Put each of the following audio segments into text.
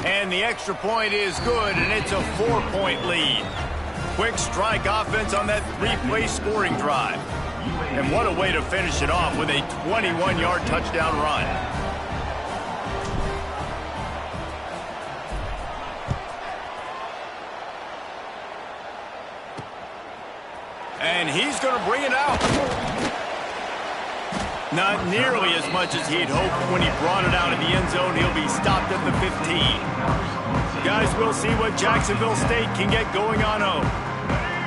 And the extra point is good, and it's a 4-point lead. Quick strike offense on that 3-play scoring drive. And what a way to finish it off with a 21-yard touchdown run. And he's going to bring it out. Not nearly as much as he'd hoped when he brought it out of the end zone. He'll be stopped at the 15. Guys, we'll see what Jacksonville State can get going on 0.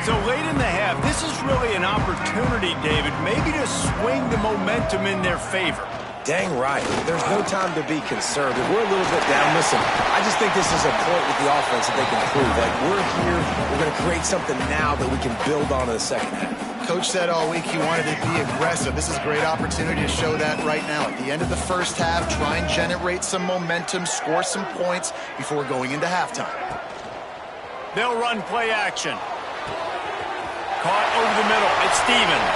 So late in the half, this is really an opportunity, David, maybe to swing the momentum in their favor. Dang right. There's no time to be conservative. We're a little bit down. Listen, I just think this is a point with the offense that they can prove. Like, we're here, we're going to create something now that we can build on in the second half. Coach said all week he wanted to be aggressive. This is a great opportunity to show that right now. At the end of the first half, try and generate some momentum, score some points before going into halftime. They'll run play action. Caught over the middle. It's Stevens.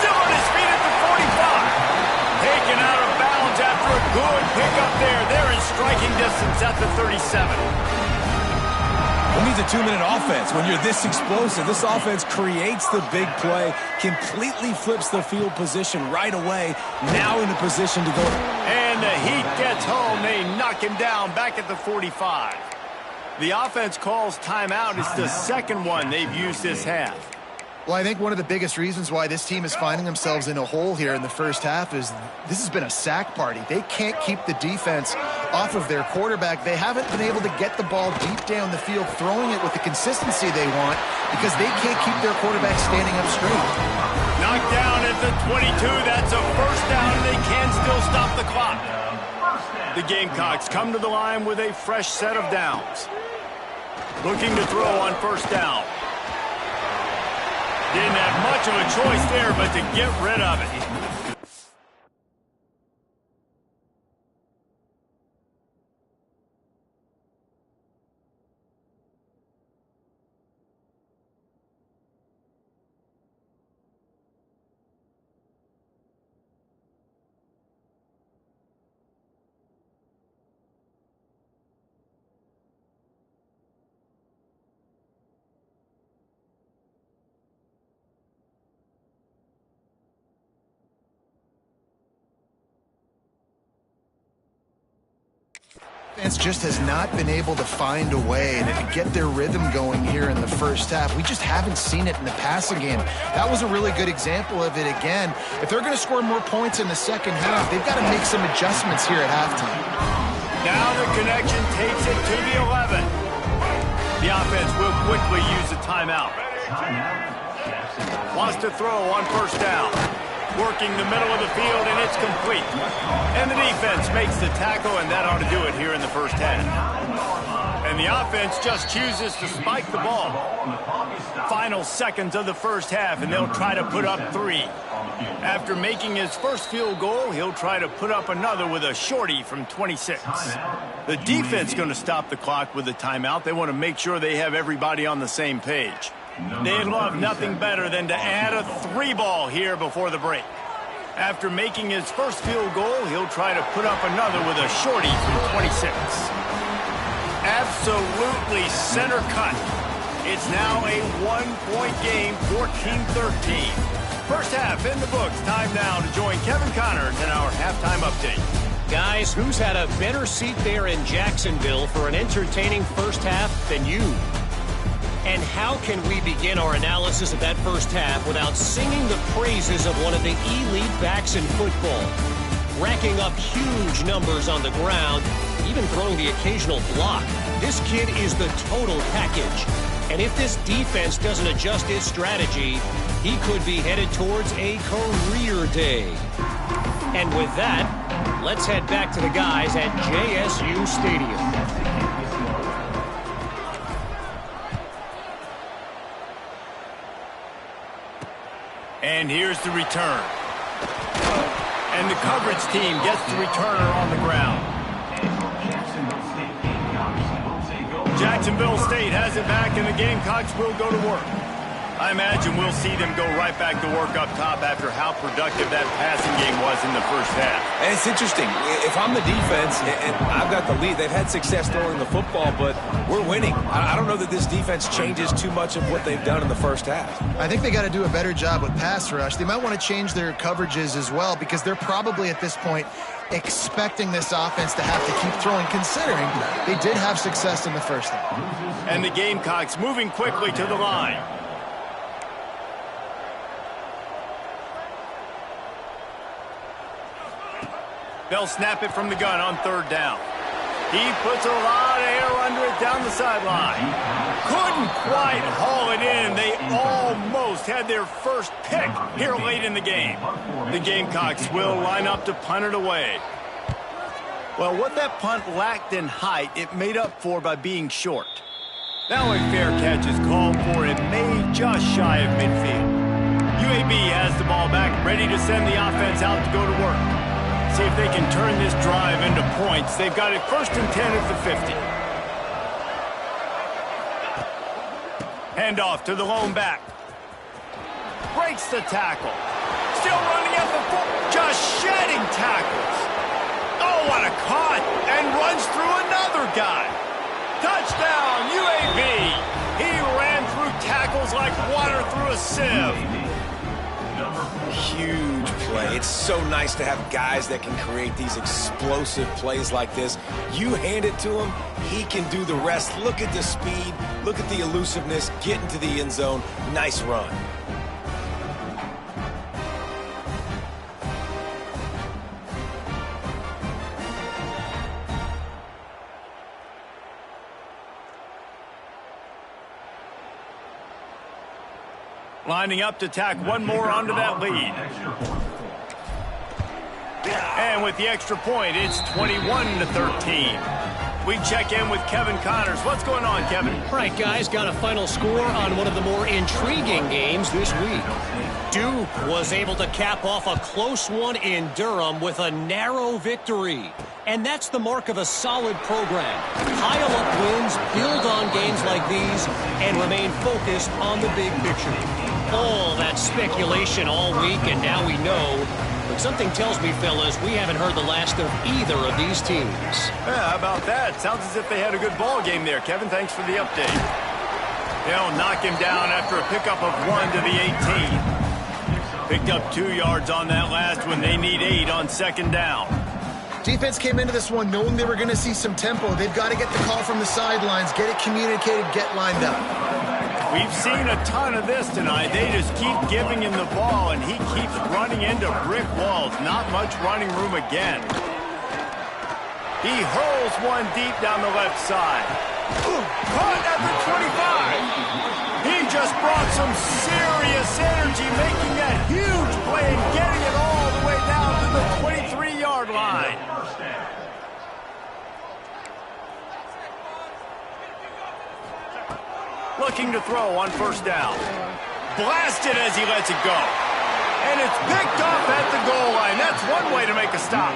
Still on his feet at the 45. Taken out of bounds after a good pickup there. They're in striking distance at the 37. Who needs a 2-minute offense when you're this explosive? This offense creates the big play, completely flips the field position right away, now in a position to go. And the Heat gets home. They knock him down back at the 45. The offense calls timeout. It's the second one they've used this half. Well, I think one of the biggest reasons why this team is finding themselves in a hole here in the first half is this has been a sack party. They can't keep the defense off of their quarterback. They haven't been able to get the ball deep down the field, throwing it with the consistency they want because they can't keep their quarterback standing up straight. Knocked down at the 22. That's a first down, and they can still stop the clock. The Gamecocks come to the line with a fresh set of downs. Looking to throw on first down. Didn't have much of a choice there, but to get rid of it. Defense just has not been able to find a way to get their rhythm going here in the first half. We just haven't seen it in the passing game. That was a really good example of it again. If they're going to score more points in the second half, they've got to make some adjustments here at halftime. Now the connection takes it to the 11. The offense will quickly use a timeout. Wants to throw on first down. Working the middle of the field, and it's complete. And the defense makes the tackle, and that ought to do it here in the first half. And the offense just chooses to spike the ball. Final seconds of the first half, and they'll try to put up 3. After making his first field goal, he'll try to put up another with a shorty from 26. The defense going to stop the clock with a timeout. They want to make sure they have everybody on the same page. They'd love nothing better than to add a 3-ball here before the break. After making his first field goal, he'll try to put up another with a shorty from 26. Absolutely center cut. It's now a 1-point game, 14-13. First half in the books. Time now to join Kevin Connors in our halftime update. Guys, who's had a better seat there in Jacksonville for an entertaining first half than you? And how can we begin our analysis of that first half without singing the praises of one of the elite backs in football? Racking up huge numbers on the ground, even throwing the occasional block. This kid is the total package. And if this defense doesn't adjust its strategy, he could be headed towards a career day. And with that, let's head back to the guys at JSU Stadium. And here's the return. And the coverage team gets the returner on the ground. Jacksonville State has it back, and the Gamecocks will go to work. I imagine we'll see them go right back to work up top after how productive that passing game was in the first half. And it's interesting. If I'm the defense and I've got the lead, they've had success throwing the football, but we're winning. I don't know that this defense changes too much of what they've done in the first half. I think they got to do a better job with pass rush. They might want to change their coverages as well because they're probably at this point expecting this offense to have to keep throwing, considering they did have success in the first half. And the Gamecocks moving quickly to the line. They'll snap it from the gun on third down. He puts a lot of air under it down the sideline. Couldn't quite haul it in. They almost had their first pick here late in the game. The Gamecocks will line up to punt it away. Well, what that punt lacked in height, it made up for by being short. Now a fair catch is called for. It made just shy of midfield. UAB has the ball back, ready to send the offense out to go to work. See if they can turn this drive into points. They've got it 1st and 10 at the 50. Handoff to the lone back. Breaks the tackle. Still running at the foot. Just shedding tackles. Oh, what a cut. And runs through another guy. Touchdown, UAB. He ran through tackles like water through a sieve. Huge play. It's so nice to have guys that can create these explosive plays like this. You hand it to him, he can do the rest. Look at the speed, look at the elusiveness, get into the end zone. Nice run. Lining up to tack one more onto that lead. And with the extra point, it's 21-13. We check in with Kevin Connors. What's going on, Kevin? All right, guys, got a final score on one of the more intriguing games this week. Duke was able to cap off a close one in Durham with a narrow victory. And that's the mark of a solid program. Pile up wins, build on games like these, and remain focused on the big picture. All that speculation all week, and now we know. But something tells me, fellas, we haven't heard the last of either of these teams. Yeah, how about that? Sounds as if they had a good ball game there. Kevin, thanks for the update. They'll knock him down after a pickup of 1 to the 18. Picked up 2 yards on that last one. They need 8 on 2nd down. Defense came into this one knowing they were going to see some tempo. They've got to get the call from the sidelines, get it communicated, get lined up. We've seen a ton of this tonight. They just keep giving him the ball, and he keeps running into brick walls. Not much running room again. He hurls one deep down the left side. Caught at the 25. He just brought some serious energy, making that huge play and getting it all the way down to the 23-yard line. Looking to throw on 1st down. Blasted as he lets it go. And it's picked off at the goal line. That's one way to make a stop.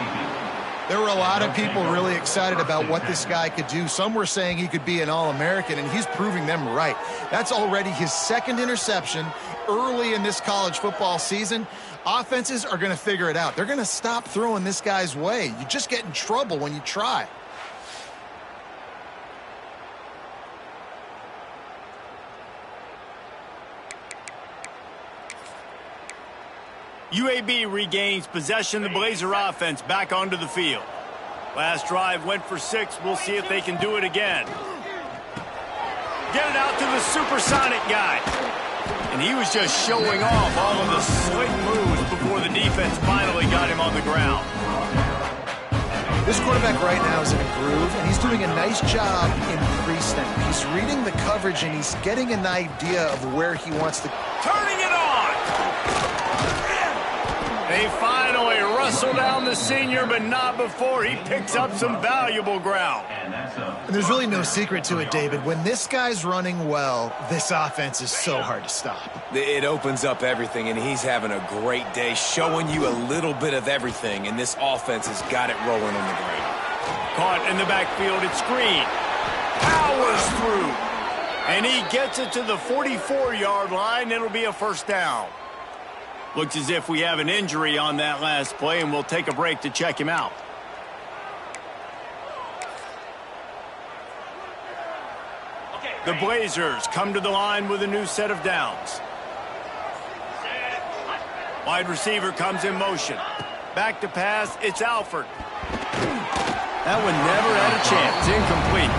There were a lot of people really excited about what this guy could do. Some were saying he could be an All-American, and he's proving them right. That's already his 2nd interception early in this college football season. Offenses are going to figure it out. They're going to stop throwing this guy's way. You just get in trouble when you try. UAB regains possession of the Blazer offense back onto the field. Last drive went for 6. We'll see if they can do it again. Get it out to the supersonic guy. And he was just showing off all of the slick moves before the defense finally got him on the ground. This quarterback right now is in a groove, and he's doing a nice job in pre-snap. He's reading the coverage, and he's getting an idea of where he wants to... Turning it on! They finally wrestle down the senior, but not before he picks up some valuable ground. And there's really no secret to it, David. When this guy's running well, this offense is so hard to stop. It opens up everything, and he's having a great day, showing you a little bit of everything, and this offense has got it rolling on the ground. Caught in the backfield, it's Green. Powers through. And he gets it to the 44-yard line. It'll be a first down. Looks as if we have an injury on that last play, and we'll take a break to check him out. The Blazers come to the line with a new set of downs. Wide receiver comes in motion. Back to pass, it's Alford. That one never had a chance. Incomplete.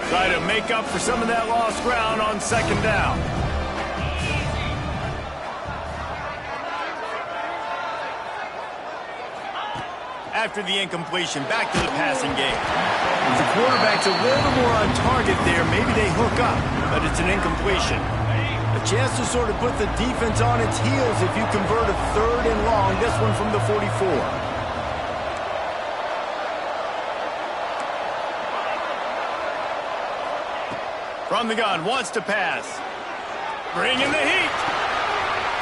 Try to make up for some of that lost ground on second down. After the incompletion, back to the passing game. If the quarterback's a little more on target there, maybe they hook up, but it's an incompletion. A chance to sort of put the defense on its heels if you convert a third and long, this one from the 44. From the gun, wants to pass. Bringing the heat.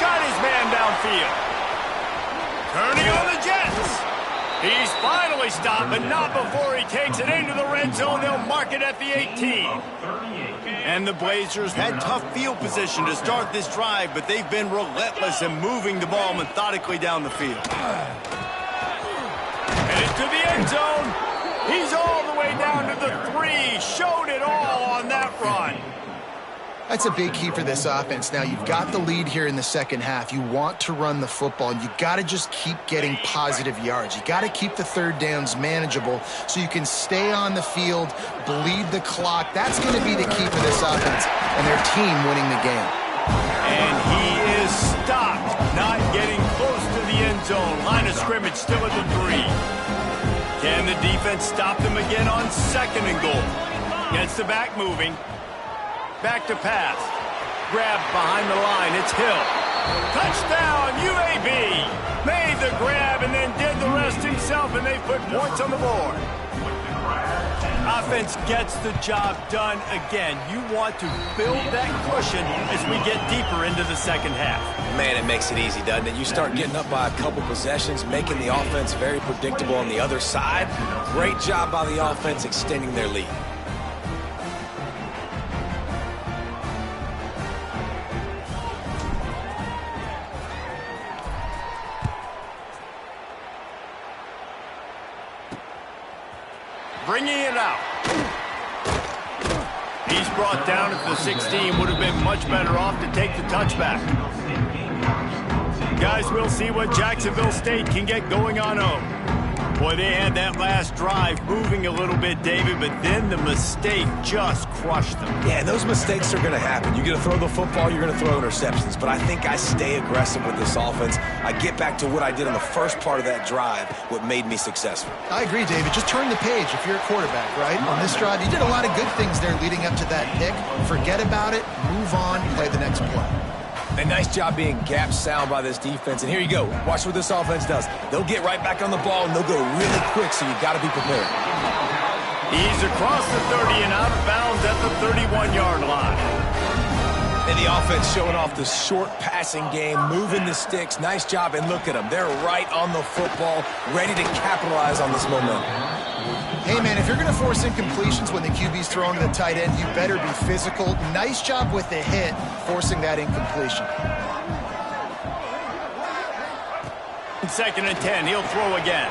Got his man downfield. Turning on the Jets. He's finally stopped, but not before he takes it into the red zone. They'll mark it at the 18. And the Blazers had tough field position to start this drive, but they've been relentless in moving the ball methodically down the field. And into the end zone. He's all the way down to the 3. Showed it all on that run. That's a big key for this offense. Now, you've got the lead here in the second half. You want to run the football, and you got to just keep getting positive yards. You got to keep the third downs manageable so you can stay on the field, bleed the clock. That's going to be the key for this offense and their team winning the game. And he is stopped, not getting close to the end zone. Line of scrimmage still at the 3. Can the defense stop them again on second and goal? Gets the back moving. Back to pass. Grabbed behind the line. It's Hill. Touchdown, UAB. Made the grab and then did the rest himself, and they put points on the board. Offense gets the job done again. You want to build that cushion as we get deeper into the second half. Man, it makes it easy, doesn't it? You start getting up by a couple possessions, making the offense very predictable on the other side. Great job by the offense extending their lead. Bringing it out. He's brought down at the 16. Would have been much better off to take the touchback. Guys, we'll see what Jacksonville State can get going on home. Boy, they had that last drive moving a little bit, David, but then the mistake just crushed them. Yeah, and those mistakes are going to happen. You're going to throw the football, you're going to throw interceptions. But I think I stay aggressive with this offense. I get back to what I did in the first part of that drive, what made me successful. I agree, David. Just turn the page if you're a quarterback, right? On this drive, you did a lot of good things there leading up to that pick. Forget about it, move on, play the next play. A nice job being gap sound by this defense. And here you go. Watch what this offense does. They'll get right back on the ball, and they'll go really quick, so you got to be prepared. He's across the 30 and out of bounds at the 31-yard line. And the offense showing off the short passing game, moving the sticks. Nice job, and look at them. They're right on the football, ready to capitalize on this momentum. Hey, man, if you're going to force incompletions when the QB's throwing to the tight end, you better be physical. Nice job with the hit, forcing that incompletion. Second and 10, he'll throw again.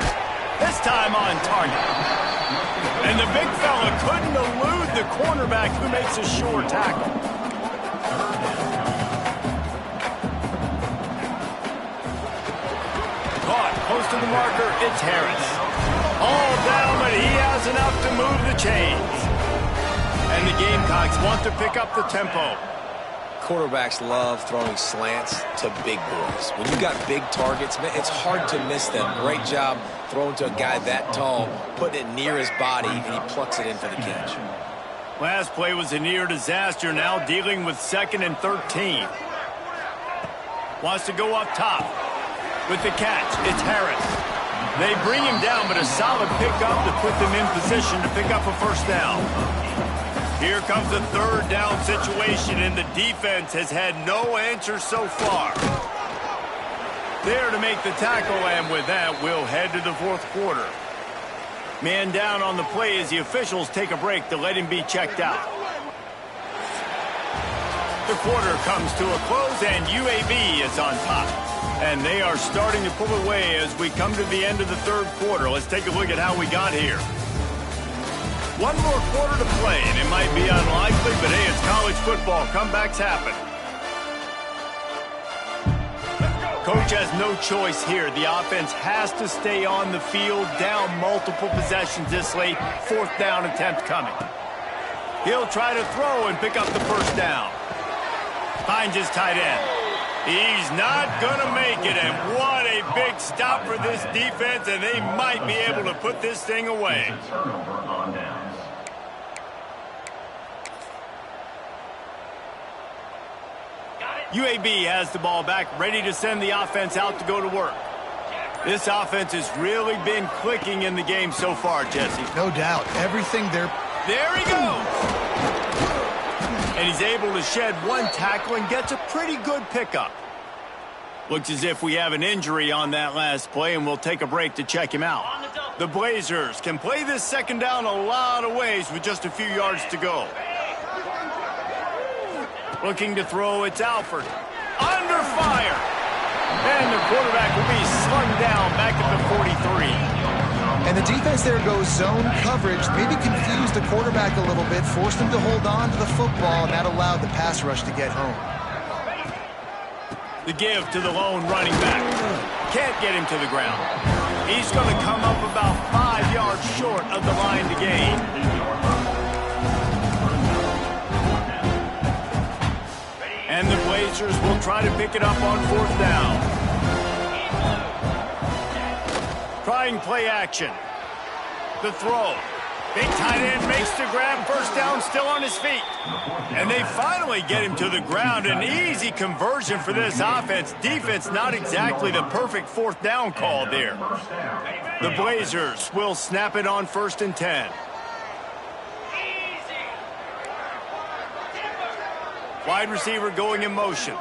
This time on target. And the big fella couldn't elude the cornerback who makes a sure tackle. Caught, close to the marker, it's Harris. All down, but he has enough to move the chains. And the Gamecocks want to pick up the tempo. Quarterbacks love throwing slants to big boys. When you got big targets, man, it's hard to miss them. Great job throwing to a guy that tall, putting it near his body, and he plucks it in for the catch. Last play was a near disaster, now dealing with 2nd and 13. Wants to go up top. With the catch, it's Harris. They bring him down, but a solid pickup to put them in position to pick up a first down. Here comes the third down situation, and the defense has had no answer so far. there to make the tackle, and with that, we'll head to the fourth quarter. Man down on the play as the officials take a break to let him be checked out. The quarter comes to a close, and UAB is on top. And they are starting to pull away as we come to the end of the third quarter. Let's take a look at how we got here. One more quarter to play, and it might be unlikely, but hey, it's college football. Comebacks happen. Coach has no choice here. The offense has to stay on the field, down multiple possessions this late. Fourth down attempt coming. He'll try to throw and pick up the first down. Finds his tight end. He's not going to make it, and what a big stop for this defense, and they might be able to put this thing away. UAB has the ball back, ready to send the offense out to go to work. This offense has really been clicking in the game so far, Jesse. No doubt. Everything there. There he goes. And he's able to shed one tackle and gets a pretty good pickup. Looks as if we have an injury on that last play, and we'll take a break to check him out. The Blazers can play this second down a lot of ways with just a few yards to go. Looking to throw, it's Alford. Under fire. And the quarterback will be slung down back at the 43. And the defense there goes zone coverage, maybe confused the quarterback a little bit, forced him to hold on to the football, and that allowed the pass rush to get home. The give to the lone running back. Can't get him to the ground. He's going to come up about 5 yards short of the line to gain. And the Blazers will try to pick it up on fourth down. Trying play action. The throw. Big tight end makes the grab. First down, still on his feet. And they finally get him to the ground. An easy conversion for this offense. Defense not exactly the perfect fourth down call there. The Blazers will snap it on 1st and 10. Wide receiver going in motion.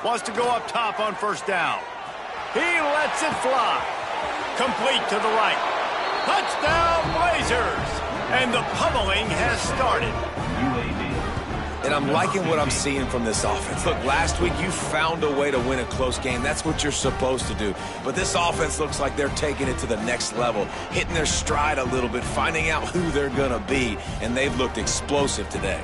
Wants to go up top on first down. He lets it fly. Complete to the right. Touchdown, Blazers! And the pummeling has started. And I'm liking what I'm seeing from this offense. Look, last week you found a way to win a close game. That's what you're supposed to do. But this offense looks like they're taking it to the next level, hitting their stride a little bit, finding out who they're going to be. And they've looked explosive today.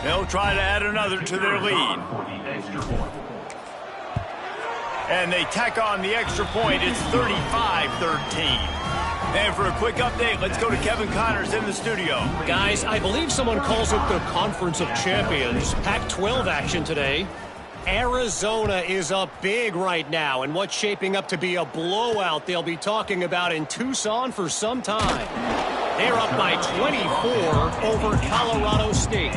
They'll try to add another to their lead. And they tack on the extra point. It's 35-13. And for a quick update, let's go to Kevin Connors in the studio. Guys, I believe someone calls it the Conference of Champions. Pac-12 action today. Arizona is up big right now, and what's shaping up to be a blowout they'll be talking about in Tucson for some time. They're up by 24 over Colorado State.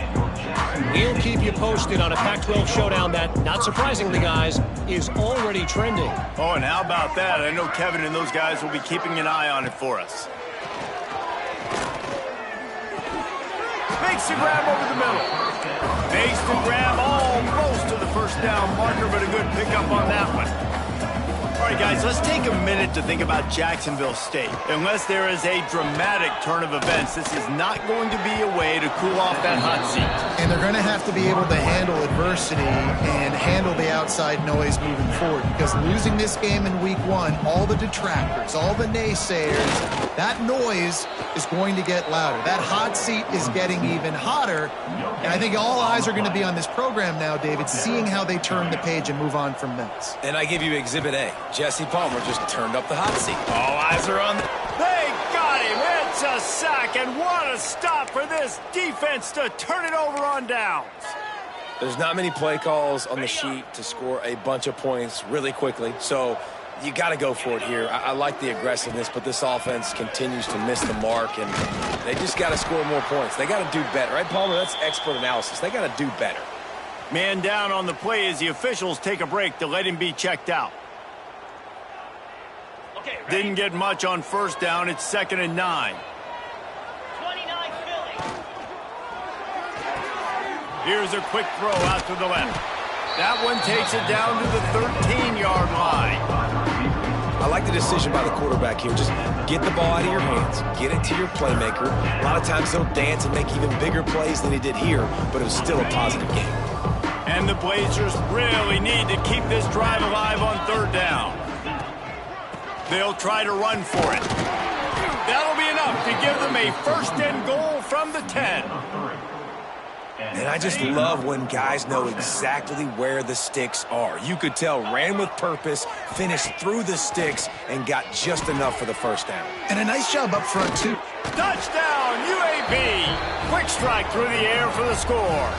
We'll keep you posted on a Pac-12 showdown that, not surprisingly, guys, is already trending. Oh, and how about that? I know Kevin and those guys will be keeping an eye on it for us. Makes the grab over the middle. Makes the grab almost to the first down marker, but a good pickup on that one. All right, guys, let's take a minute to think about Jacksonville State. Unless there is a dramatic turn of events, this is not going to be a way to cool off that hot seat. And they're going to have to be able to handle adversity and handle the outside noise moving forward, because losing this game in week 1, all the detractors, all the naysayers, that noise is going to get louder. That hot seat is getting even hotter, and I think all eyes are going to be on this program now, David, seeing how they turn the page and move on from this. And I give you Exhibit A. Jesse Palmer just turned up the hot seat. All eyes are on. They got him. It's a sack, and what a stop for this defense to turn it over on downs. There's not many play calls on the sheet to score a bunch of points really quickly, so you got to go for it here. I like the aggressiveness, but this offense continues to miss the mark, and they just got to score more points. They got to do better, right, Palmer? That's expert analysis. They got to do better. Man down on the play as the officials take a break to let him be checked out. Didn't get much on first down. It's 2nd and 9. 29 Philly. Here's a quick throw out to the left. That one takes it down to the 13-yard line. I like the decision by the quarterback here. Just get the ball out of your hands, get it to your playmaker. A lot of times he'll dance and make even bigger plays than he did here, but it was still a positive game. And the Blazers really need to keep this drive alive on third down. They'll try to run for it. That'll be enough to give them a first and goal from the 10. And I just love when guys know exactly where the sticks are. You could tell ran with purpose, finished through the sticks, and got just enough for the first down. And a nice job up front, too. Touchdown, UAB! Quick strike through the air for the score.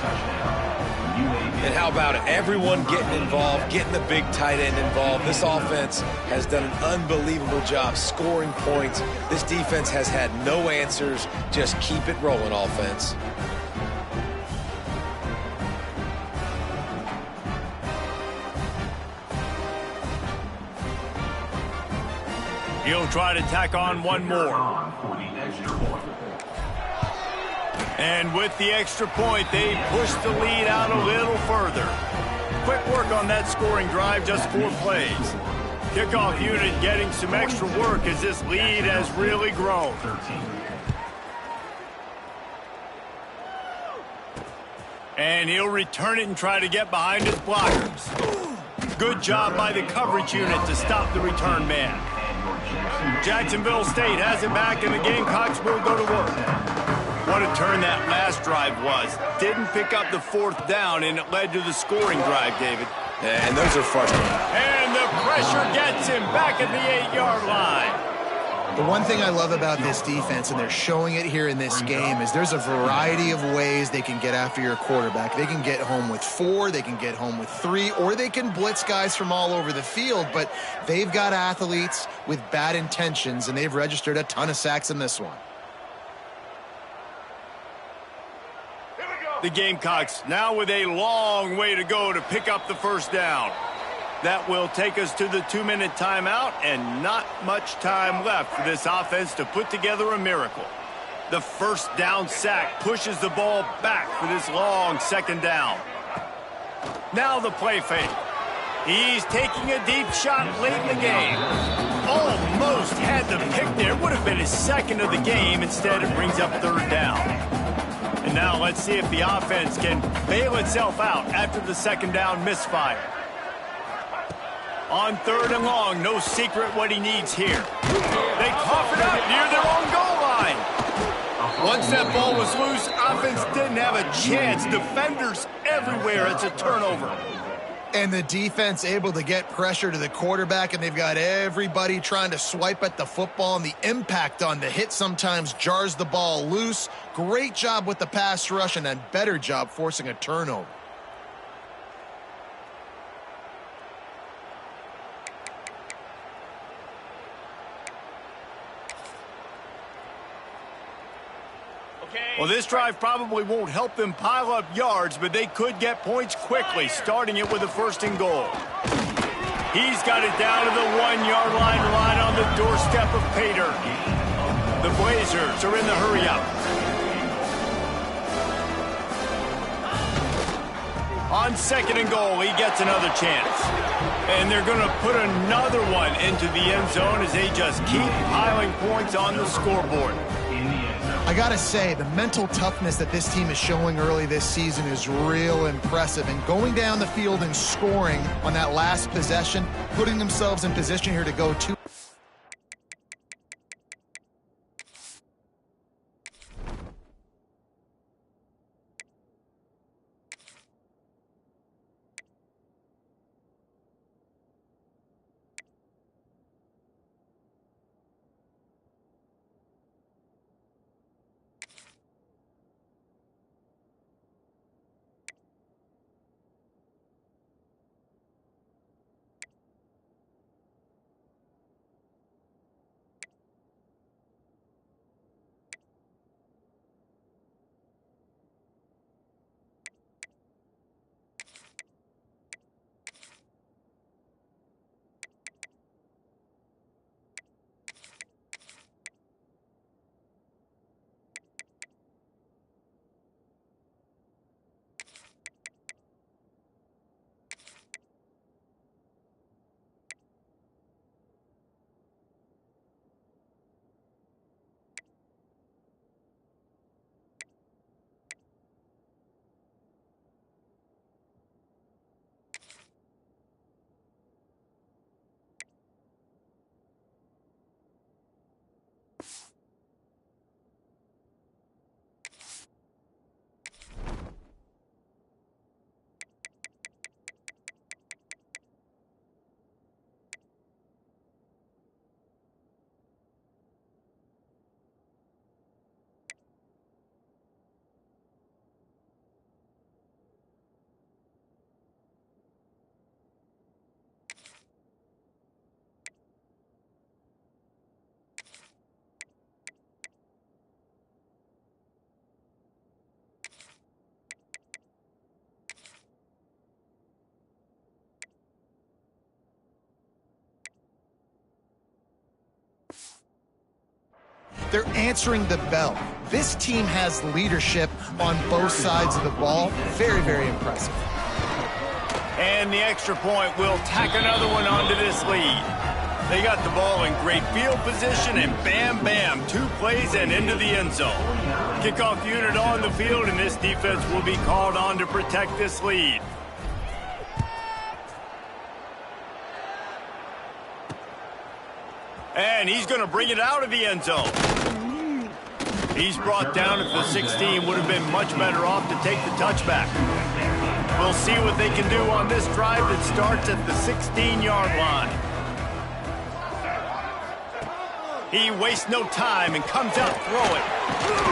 And how about it? Everyone getting involved, getting the big tight end involved. This offense has done an unbelievable job scoring points. This defense has had no answers. Just keep it rolling, offense. He'll try to tack on one more. And with the extra point, they push the lead out a little further. Quick work on that scoring drive, just 4 plays. Kickoff unit getting some extra work as this lead has really grown. And he'll return it and try to get behind his blockers. Good job by the coverage unit to stop the return man. Jacksonville State has it back, and the Gamecocks will go to work. What a turn that last drive was. Didn't pick up the 4th down, and it led to the scoring drive, David. Yeah, and those are frustrating. And the pressure gets him back at the 8-yard line. The one thing I love about this defense, and they're showing it here in this game, is there's a variety of ways they can get after your quarterback. They can get home with 4, they can get home with 3, or they can blitz guys from all over the field, but they've got athletes with bad intentions, and they've registered a ton of sacks in this one. The Gamecocks now with a long way to go to pick up the first down. That will take us to the 2-minute timeout, and not much time left for this offense to put together a miracle. The first down sack pushes the ball back for this long second down. Now the play fake. He's taking a deep shot late in the game. Almost had the pick there. Would have been his second of the game. Instead, it brings up third down. And now let's see if the offense can bail itself out after the second down misfire. On third and long, no secret what he needs here. They cough it up near their own goal line. Once that ball was loose, offense didn't have a chance. Defenders everywhere. It's a turnover. And the defense able to get pressure to the quarterback, and they've got everybody trying to swipe at the football, and the impact on the hit sometimes jars the ball loose. Great job with the pass rush, and a better job forcing a turnover. Well, this drive probably won't help them pile up yards, but they could get points quickly, starting it with a first and goal. He's got it down to the 1-yard line, right on the doorstep of Pater. The Blazers are in the hurry-up. On second and goal, he gets another chance. And they're going to put another one into the end zone as they just keep piling points on the scoreboard. I gotta say, the mental toughness that this team is showing early this season is real impressive. And going down the field and scoring on that last possession, putting themselves in position here to go 2. They're answering the bell. This team has leadership on both sides of the ball. Very, very impressive. And the extra point will tack another one onto this lead. They got the ball in great field position, and bam, bam, 2 plays and into the end zone. Kickoff unit on the field, and this defense will be called on to protect this lead. And he's going to bring it out of the end zone. He's brought down at the 16. Would have been much better off to take the touchback. We'll see what they can do on this drive that starts at the 16-yard line. He wastes no time and comes out throwing.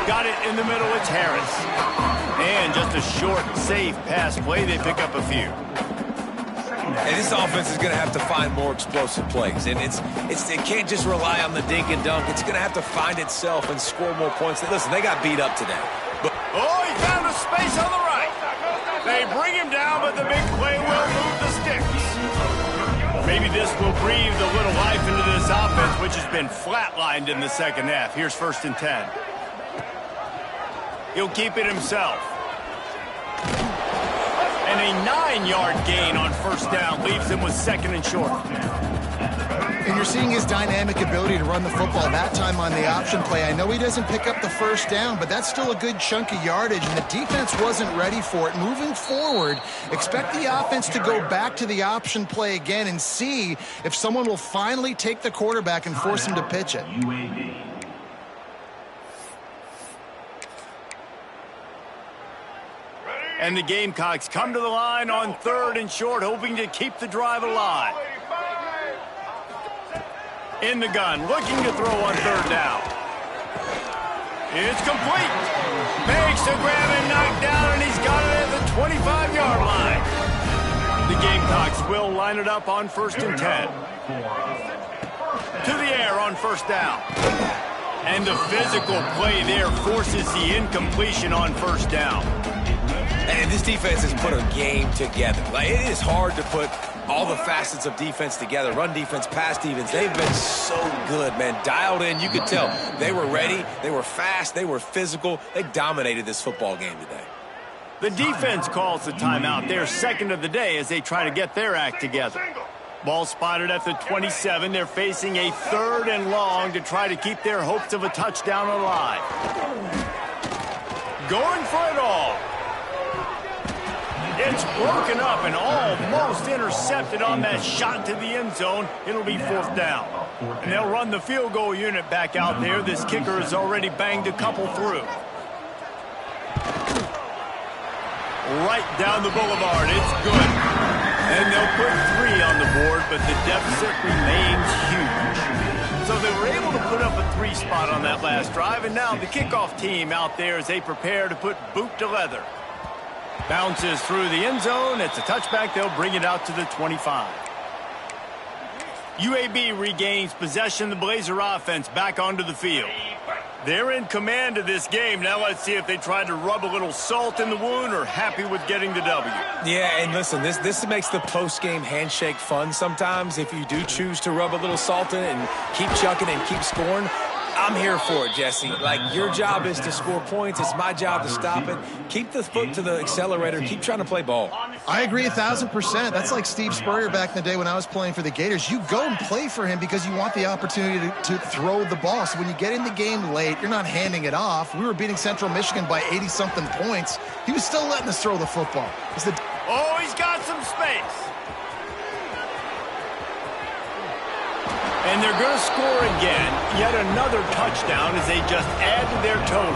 Got it in the middle. It's Harris. And just a short, safe pass play. They pick up a few. And this offense is going to have to find more explosive plays. And it can't just rely on the dink and dunk. It's going to have to find itself and score more points. Listen, they got beat up today. But oh, he found a space on the right. They bring him down, but the big play will move the sticks. Maybe this will breathe a little life into this offense, which has been flatlined in the second half. Here's 1st and 10. He'll keep it himself. And a 9-yard gain on 1st down leaves him with 2nd and short. And you're seeing his dynamic ability to run the football, that time on the option play. I know he doesn't pick up the 1st down, but that's still a good chunk of yardage, and the defense wasn't ready for it. Moving forward, expect the offense to go back to the option play again and see if someone will finally take the quarterback and force him to pitch it. And the Gamecocks come to the line on 3rd and short, hoping to keep the drive alive. In the gun, looking to throw on 3rd down. It's complete. Makes a grab and knocked down, and he's got it at the 25-yard line. The Gamecocks will line it up on 1st and 10. To the air on 1st down. And the physical play there forces the incompletion on 1st down. And this defense has put a game together. Like, it is hard to put all the facets of defense together. Run defense, pass defense. They've been so good, man. Dialed in. You could tell they were ready. They were fast. They were physical. They dominated this football game today. The defense calls the timeout. They're 2nd of the day as they try to get their act together. Ball spotted at the 27. They're facing a 3rd and long to try to keep their hopes of a touchdown alive. Going for it all. It's broken up and almost intercepted on that shot to the end zone. It'll be 4th down. And they'll run the field goal unit back out there. This kicker has already banged a couple through. Right down the boulevard. It's good. And they'll put 3 on the board, but the deficit remains huge. So they were able to put up a 3 spot on that last drive, and now the kickoff team out there as they prepare to put boot to leather. Bounces through the end zone. It's a touchback. They'll bring it out to the 25. UAB regains possession. The Blazer offense back onto the field. They're in command of this game. Now let's see if they try to rub a little salt in the wound or happy with getting the W. Yeah, and listen, this makes the post-game handshake fun sometimes. If you do choose to rub a little salt in it and keep chucking and keep scoring, I'm here for it, Jesse. Like, your job is to score points. It's my job to stop it. Keep the foot to the accelerator. Keep trying to play ball. I agree 1,000%. That's like Steve Spurrier back in the day when I was playing for the Gators. You go and play for him because you want the opportunity to throw the ball. So when you get in the game late, you're not handing it off. We were beating Central Michigan by 80-something points. He was still letting us throw the football. Oh, he's got some space. And they're going to score again. Yet another touchdown as they just add to their total.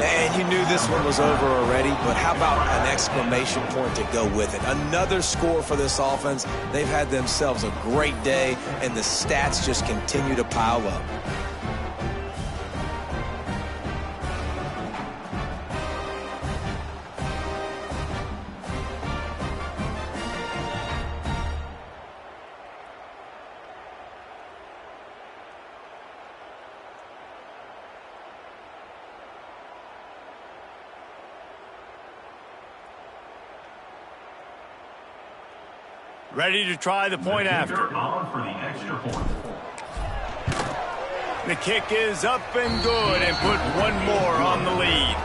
And you knew this one was over already, but how about an exclamation point to go with it? Another score for this offense. They've had themselves a great day, and the stats just continue to pile up. Ready to try the point after. The kick is up and good and put one more on the lead.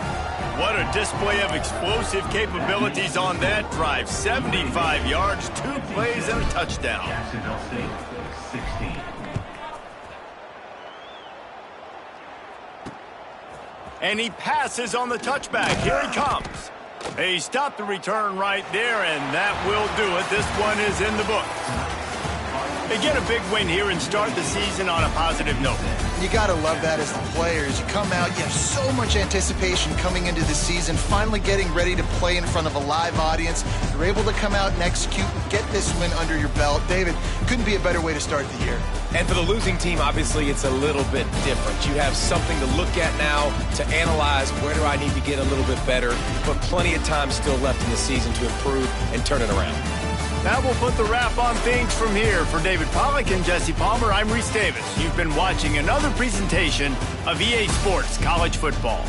What a display of explosive capabilities on that drive. 75 yards, 2 plays, and a touchdown. And he passes on the touchback. Here he comes. He stopped the return right there, and that will do it. This one is in the book. They get a big win here and start the season on a positive note. You got to love that as the players. You come out, you have so much anticipation coming into the season, finally getting ready to play in front of a live audience. You're able to come out and execute and get this win under your belt. David, couldn't be a better way to start the year. And for the losing team, obviously, it's a little bit different. You have something to look at now to analyze where do I need to get a little bit better, but plenty of time still left in the season to improve and turn it around. That will put the wrap on things from here. For David Pollack and Jesse Palmer, I'm Reese Davis. You've been watching another presentation of EA Sports College Football.